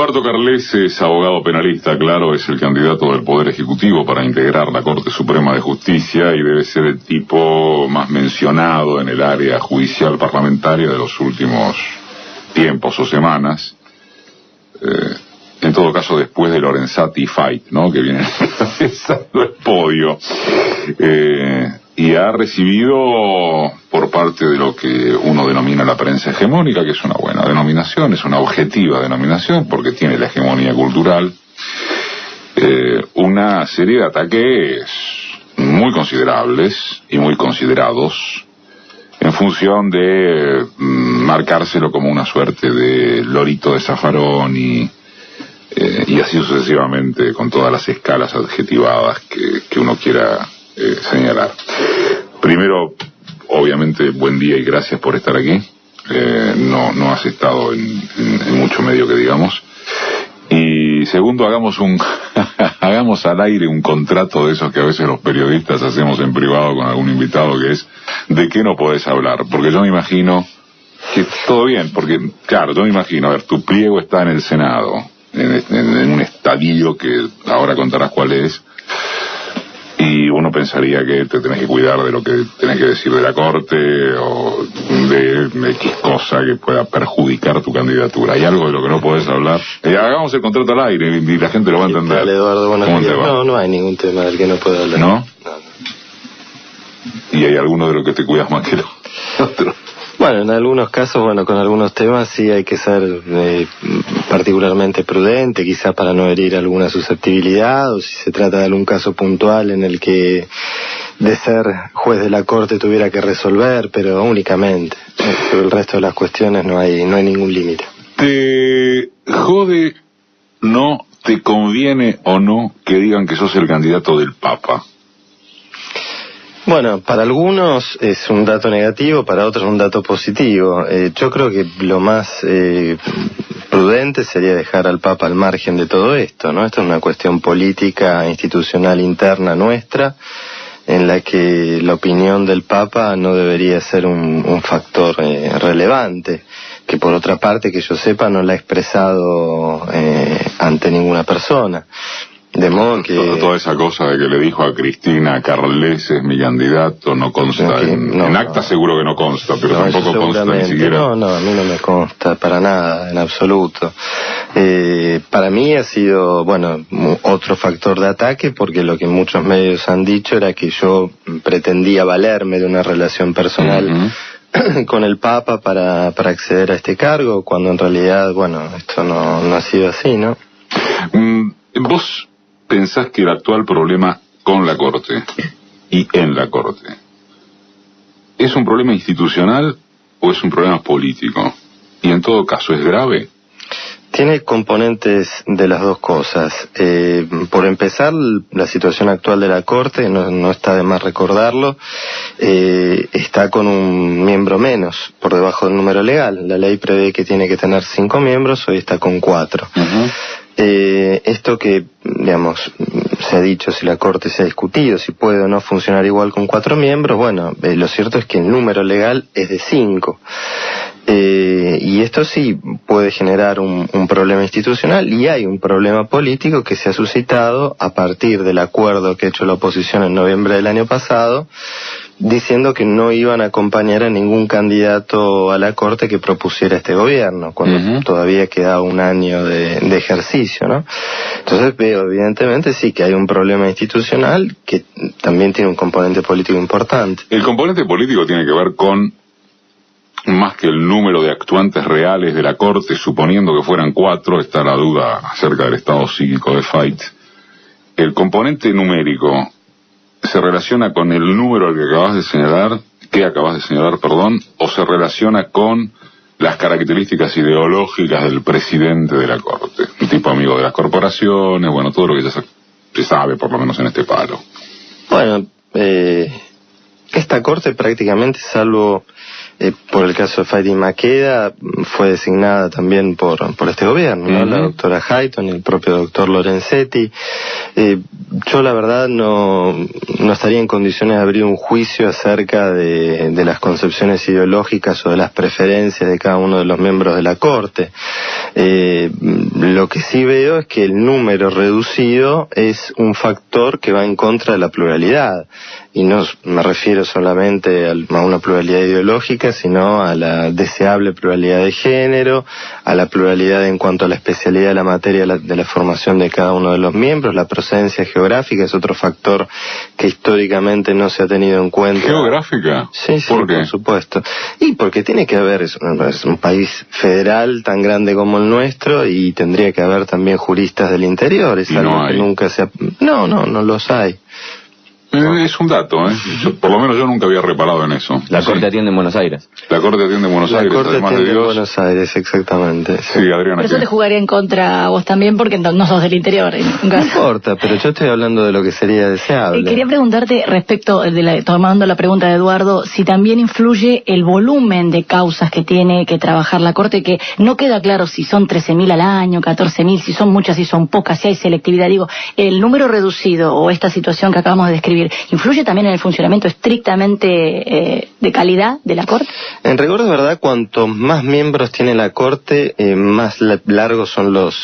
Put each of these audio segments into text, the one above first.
Roberto Carles es abogado penalista, claro, es el candidato del Poder Ejecutivo para integrar la Corte Suprema de Justicia y debe ser el tipo más mencionado en el área judicial parlamentaria de los últimos tiempos o semanas. En todo caso, después de Lorenzati Fight, ¿no?, que viene empezando el podio. Y ha recibido por parte de lo que uno denomina la prensa hegemónica, que es una buena denominación, es una objetiva denominación, porque tiene la hegemonía cultural, una serie de ataques muy considerables y muy considerados en función de marcárselo como una suerte de lorito de Zaffarón y así sucesivamente con todas las escalas adjetivadas que uno quiera señalar. Primero, obviamente, buen día y gracias por estar aquí. No has estado en mucho medio que digamos. Y segundo, hagamos al aire un contrato de esos que a veces los periodistas hacemos en privado con algún invitado, que es ¿de qué no podés hablar? Porque yo me imagino que todo bien, porque claro, yo me imagino, a ver, tu pliego está en el Senado, en un estadio que ahora contarás cuál es, y uno pensaría que te tenés que cuidar de lo que tenés que decir de la Corte o de X cosa que pueda perjudicar tu candidatura. ¿Hay algo de lo que no podés hablar? Hagamos el contrato al aire y la gente lo va a entender. Dale, Eduardo, buenos días. No hay ningún tema del que no pueda hablar. ¿No? No. ¿Y hay alguno de lo que te cuidas más que el otro? Bueno, en algunos casos, con algunos temas sí hay que ser particularmente prudente, quizá para no herir alguna susceptibilidad, o si se trata de algún caso puntual en el que de ser juez de la Corte tuviera que resolver, pero únicamente. Sobre el resto de las cuestiones no hay ningún límite. ¿Te jode, no, te conviene o no que digan que sos el candidato del Papa? Bueno, para algunos es un dato negativo, para otros un dato positivo. Yo creo que lo más prudente sería dejar al Papa al margen de todo esto, ¿no? Esto es una cuestión política, institucional, interna nuestra, en la que la opinión del Papa no debería ser un factor relevante, que por otra parte, que yo sepa, no la ha expresado ante ninguna persona. De modo que... Toda esa cosa de que le dijo a Cristina, Carles es mi candidato, no consta. En acta seguro que no consta, pero tampoco consta ni siquiera. No, a mí no me consta para nada, en absoluto. Para mí ha sido, otro factor de ataque, porque lo que muchos medios han dicho era que yo pretendía valerme de una relación personal con el Papa para acceder a este cargo, cuando en realidad, esto no ha sido así, ¿no? ¿Vos pensás que el actual problema con la Corte y en la Corte es un problema institucional o es un problema político? Y en todo caso, ¿es grave? Tiene componentes de las dos cosas. Por empezar, la situación actual de la Corte, no está de más recordarlo, está con un miembro menos, por debajo del número legal. La ley prevé que tiene que tener 5 miembros, hoy está con 4. Esto que, se ha dicho, si la Corte se ha discutido, si puede o no funcionar igual con 4 miembros, lo cierto es que el número legal es de 5. Y esto sí puede generar un problema institucional, y hay un problema político que se ha suscitado a partir del acuerdo que ha hecho la oposición en noviembre del año pasado, diciendo que no iban a acompañar a ningún candidato a la Corte que propusiera este gobierno, cuando todavía quedaba un año de ejercicio, ¿no? Entonces veo, evidentemente, sí que hay un problema institucional que también tiene un componente político importante. El componente político tiene que ver con más que el número de actuantes reales de la Corte, suponiendo que fueran 4, está la duda acerca del estado psíquico de Fight. El componente numérico se relaciona con el número al que acabas de señalar, o se relaciona con las características ideológicas del presidente de la Corte, un tipo amigo de las corporaciones, todo lo que ya se sabe, por lo menos en este palo. Esta Corte prácticamente, salvo por el caso de Fadi Maqueda, fue designada también por este gobierno, ¿no? La doctora Hayton y el propio doctor Lorenzetti. Yo la verdad no estaría en condiciones de abrir un juicio acerca de las concepciones ideológicas o de las preferencias de cada uno de los miembros de la Corte. Lo que sí veo es que el número reducido es un factor que va en contra de la pluralidad. Y no me refiero solamente a una pluralidad ideológica, sino a la deseable pluralidad de género, a la pluralidad en cuanto a la especialidad de la materia de la formación de cada uno de los miembros. La procedencia geográfica es otro factor que históricamente no se ha tenido en cuenta. ¿Geográfica? Sí, ¿Por qué? Por supuesto. Y porque tiene que haber, es un país federal tan grande como el nuestro, y tendría que haber también juristas del interior. Es algo que nunca se ha... No los hay. Es un dato, ¿eh? Por lo menos yo nunca había reparado en eso. La Corte atiende en Buenos Aires. La Corte atiende en Buenos Aires, además de Dios. En Buenos Aires, exactamente. Sí, Adriana. Pero eso te jugaría en contra a vos también, porque no sos del interior. No importa, pero yo estoy hablando de lo que sería deseable. Quería preguntarte respecto, tomando la pregunta de Eduardo, si también influye el volumen de causas que tiene que trabajar la Corte, que no queda claro si son 13.000 al año, 14.000, si son muchas, si son pocas, si hay selectividad. Digo, el número reducido o esta situación que acabamos de describir, ¿influye también en el funcionamiento estrictamente de calidad de la Corte? En rigor de verdad, cuanto más miembros tiene la Corte, más largos son los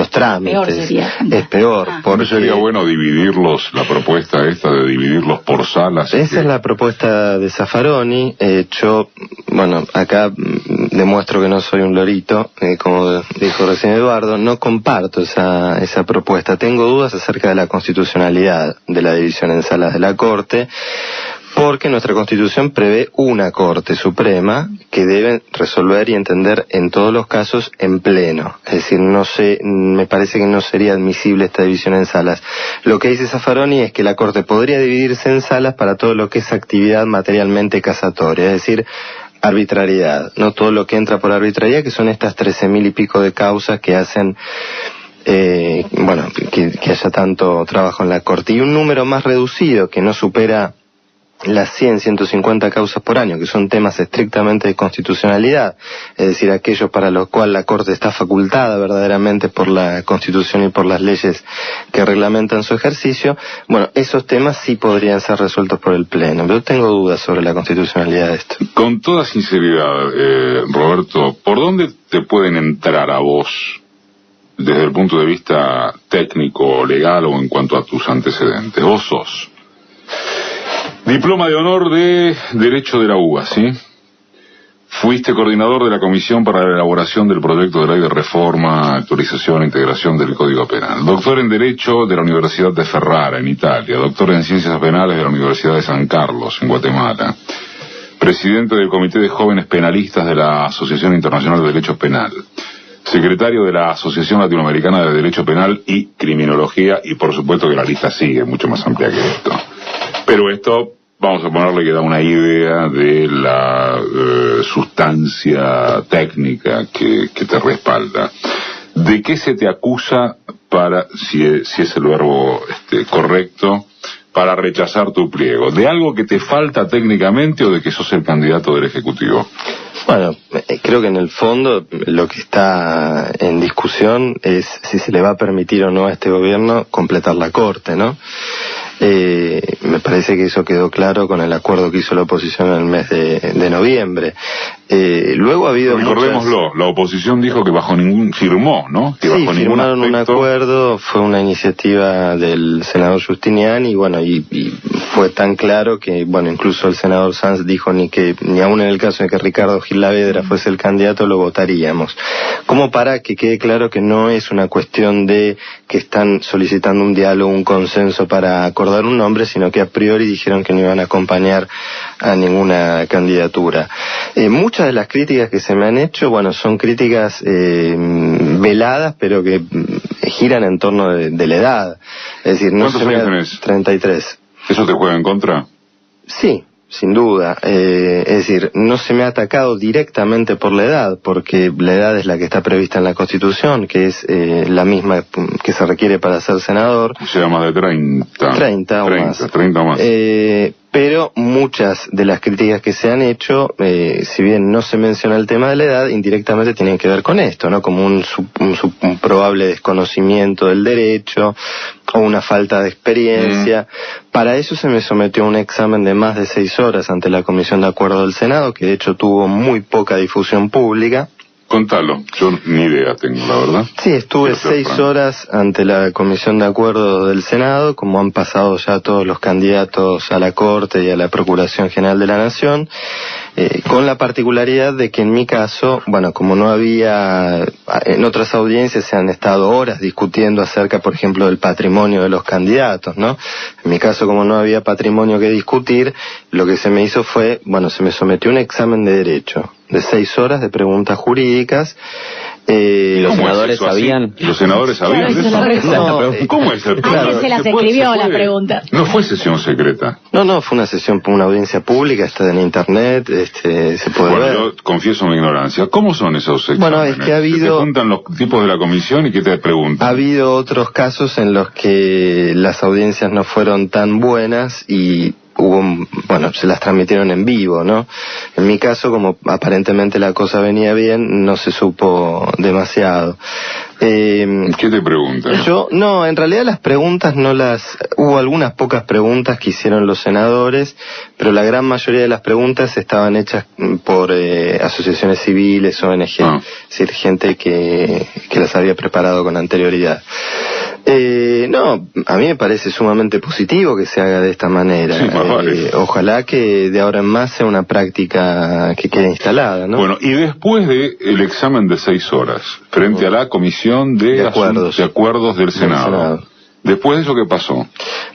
trámites. Peor sería. Es peor. Por eso sería bueno dividirlos, la propuesta esta de dividirlos por salas. Esa es la propuesta de Zaffaroni. Yo, acá demuestro que no soy un lorito, como dijo recién Eduardo, no comparto esa propuesta. Tengo dudas acerca de la constitucionalidad de la división en salas de la Corte, porque nuestra Constitución prevé una Corte Suprema que debe resolver y entender en todos los casos en pleno. Es decir, me parece que no sería admisible esta división en salas. Lo que dice Zaffaroni es que la Corte podría dividirse en salas para todo lo que es actividad materialmente casatoria, es decir, arbitrariedad, no todo lo que entra por arbitrariedad, que son estas 13.000 y pico de causas que hacen que haya tanto trabajo en la Corte, y un número más reducido que no supera las 150 causas por año, que son temas estrictamente de constitucionalidad, es decir, aquellos para los cuales la Corte está facultada verdaderamente por la Constitución y por las leyes que reglamentan su ejercicio. Esos temas sí podrían ser resueltos por el Pleno. Yo tengo dudas sobre la constitucionalidad de esto. Con toda sinceridad, Roberto, ¿por dónde te pueden entrar a vos desde el punto de vista técnico, legal o en cuanto a tus antecedentes? Vos sos diploma de honor de Derecho de la UBA, ¿sí? Fuiste coordinador de la Comisión para la elaboración del proyecto de ley de reforma, actualización e integración del Código Penal. Doctor en Derecho de la Universidad de Ferrara, en Italia. Doctor en Ciencias Penales de la Universidad de San Carlos, en Guatemala. Presidente del Comité de Jóvenes Penalistas de la Asociación Internacional de Derecho Penal. Secretario de la Asociación Latinoamericana de Derecho Penal y Criminología, y por supuesto que la lista sigue, mucho más amplia que esto. Pero esto, vamos a ponerle que da una idea de la sustancia técnica que te respalda. ¿De qué se te acusa para, si es el verbo correcto, para rechazar tu pliego? ¿De algo que te falta técnicamente o de que sos el candidato del Ejecutivo? Creo que en el fondo lo que está en discusión es si se le va a permitir o no a este gobierno completar la Corte, ¿no? Me parece que eso quedó claro con el acuerdo que hizo la oposición en el mes de noviembre. Luego ha habido recordémoslo, la oposición dijo que firmó, ¿no? Que sí, bajo firmaron un acuerdo, fue una iniciativa del senador Justinian y fue tan claro que, incluso el senador Sanz dijo ni aún en el caso de que Ricardo Gil Lavedra fuese el candidato lo votaríamos. Como para que quede claro que no es una cuestión de que están solicitando un diálogo, un consenso para acordar un nombre, sino que a priori dijeron que no iban a acompañar a ninguna candidatura. Muchas de las críticas que se me han hecho, son críticas veladas, pero que giran en torno de la edad. Es decir, ¿cuántos años tenés? 33. ¿Eso te juega en contra? Sí, sin duda. Es decir, no se me ha atacado directamente por la edad, porque la edad es la que está prevista en la Constitución, que es la misma que se requiere para ser senador. O sea, más de 30. 30 o más. 30 o más. Pero muchas de las críticas que se han hecho, si bien no se menciona el tema de la edad, indirectamente tienen que ver con esto, ¿no? Como un probable desconocimiento del derecho o una falta de experiencia. Para eso se me sometió a un examen de más de 6 horas ante la Comisión de Acuerdo del Senado, que de hecho tuvo muy poca difusión pública. Contalo, yo ni idea tengo, la verdad. Sí, estuve 6 horas ante la Comisión de Acuerdo del Senado, como han pasado ya todos los candidatos a la Corte y a la Procuración General de la Nación, con la particularidad de que en mi caso, bueno, como no había, en otras audiencias se han estado horas discutiendo acerca, por ejemplo, del patrimonio de los candidatos, ¿no? En mi caso, como no había patrimonio que discutir, lo que se me hizo fue, bueno, se me sometió a un examen de derecho, de 6 horas de preguntas jurídicas. ¿Los senadores sabían? ¿Los senadores sabían de eso? No, ¿Cómo es el claro, se las escribió la pregunta. No fue sesión secreta. No, fue una sesión, una audiencia pública, está en internet, se puede ver. Yo confieso mi ignorancia. ¿Cómo son esos exámenes? Bueno, es que ha habido... Te juntan los tipos de la comisión y ¿qué te preguntan? Ha habido otros casos en los que las audiencias no fueron tan buenas y se las transmitieron en vivo, ¿no? En mi caso, como aparentemente la cosa venía bien, no se supo demasiado. ¿Qué te preguntan? En realidad las preguntas hubo algunas pocas preguntas que hicieron los senadores, pero la gran mayoría de las preguntas estaban hechas por asociaciones civiles, ONG, es decir, gente que las había preparado con anterioridad. A mí me parece sumamente positivo que se haga de esta manera. Sí, vale. Ojalá que de ahora en más sea una práctica que quede instalada, ¿no? Bueno, y después del examen de 6 horas, frente a la Comisión de Acuerdos del Senado. Después de eso, ¿qué pasó?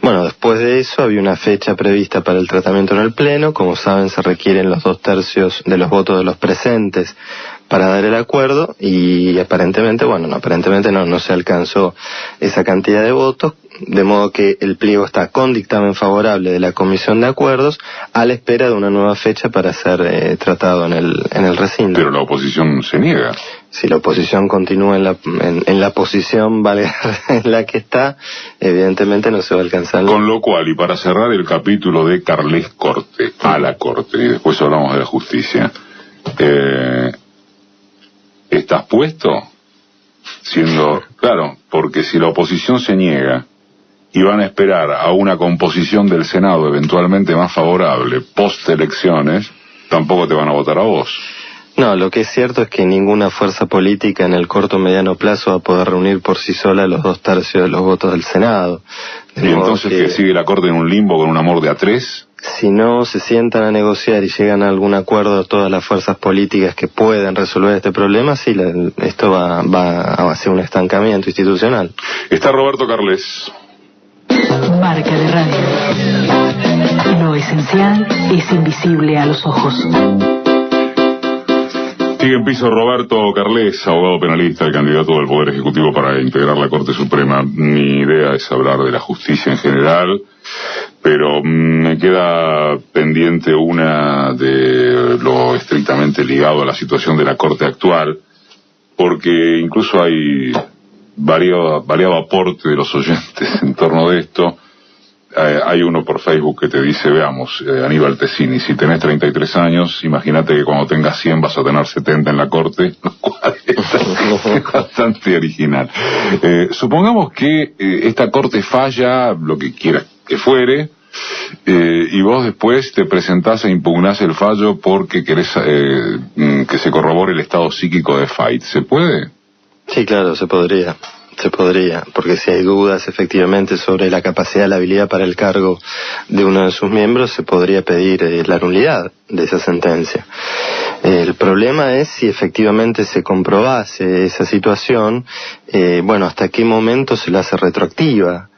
Bueno, después de eso había una fecha prevista para el tratamiento en el Pleno. Como saben, se requieren los 2/3 de los votos de los presentes para dar el acuerdo y aparentemente no se alcanzó esa cantidad de votos, de modo que el pliego está con dictamen favorable de la Comisión de Acuerdos a la espera de una nueva fecha para ser tratado en el recinto. Pero la oposición se niega. Si la oposición continúa en la posición en la que está, evidentemente no se va a alcanzar. Con lo cual, y para cerrar el capítulo de Carles Corte, a la Corte, y después hablamos de la justicia, ¿estás puesto? Claro, porque si la oposición se niega y van a esperar a una composición del Senado eventualmente más favorable post elecciones, tampoco te van a votar a vos. No, lo que es cierto es que ninguna fuerza política en el corto o mediano plazo va a poder reunir por sí sola los 2/3 de los votos del Senado. ¿Y entonces que sigue la Corte en un limbo con un amor de A3? Si no se sientan a negociar y llegan a algún acuerdo todas las fuerzas políticas que puedan resolver este problema, sí, esto va a ser un estancamiento institucional. Está Roberto Carles. Marca de radio. Lo esencial es invisible a los ojos. Sigue en piso Roberto Carles, abogado penalista, el candidato del Poder Ejecutivo para integrar la Corte Suprema. Mi idea es hablar de la justicia en general, pero me queda pendiente una de lo estrictamente ligado a la situación de la Corte actual, porque incluso hay variado aporte de los oyentes en torno de esto. Hay uno por Facebook que te dice, veamos, Aníbal Tessini, si tenés 33 años, imagínate que cuando tengas 100 vas a tener 70 en la Corte, lo cual es bastante original. Supongamos que esta Corte falla, lo que quiera que fuere, y vos después te presentás e impugnás el fallo porque querés que se corrobore el estado psíquico de Fait. ¿Se puede? Sí, claro, se podría, porque si hay dudas efectivamente sobre la capacidad, la habilidad para el cargo de uno de sus miembros, se podría pedir la nulidad de esa sentencia. El problema es si efectivamente se comprobase esa situación, hasta qué momento se la hace retroactiva.